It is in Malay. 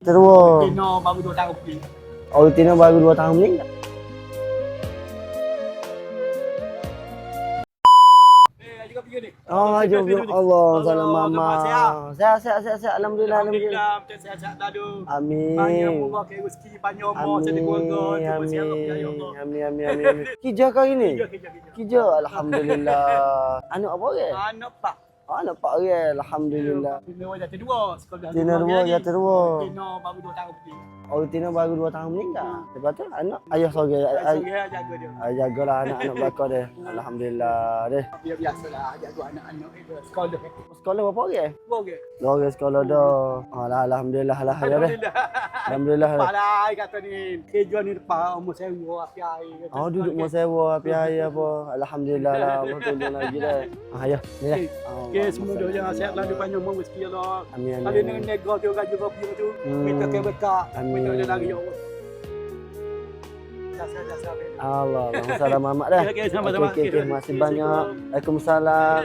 Terus. Tino baru 2 tahun ni. Oh, Tino baru 2 tahun ni. Juga pergi ni. Oh, jom Allah, salam Allah, mama. sihat? Sehat. Alhamdulillah. Alhamdulillah, kita sihat-sihat lalu. Amin. Panjang umur ke rezeki, panjang umur jadi keluarga, cuma sihat ya Allah. Amin. Kerja kau ini? Kerja. Kerja, alhamdulillah. Anak apa orang? Anak pak. Anak pak orang, alhamdulillah. Tino jatuh 2, sekolah Tino 2 jatuh 2. Tino baru 2 tahun ni. Oh, Tino baru 2 tahun meninggal. Lepas tu anak ayah sorang. Saya jaga dia. Jagalah anak-anak belakang dia. Alhamdulillah deh. Biar biasalah jaga anak-anak itu sekolah. Sekolah berapa orang? Okey. 2 orang sekolah dah. Alhamdulillah lah ya deh. Alhamdulillah. Palai kata ni. Kerja ni depan umur sewa api air. Oh, duduk mau sewa api air apa. Alhamdulillah lah. Betul lagi dah. Ya. Ni. Okey, semua dah jangan sihat lalu panjang umur rezeki Allah. Amin. Kalau dengan nego tu gaji kopi tu, minta ke bekak, minta dia lagi ya Allah. Jasa. Allah, salam mamak dah. Okey, sama-sama. Okey, masih banyak. Waalaikumsalam.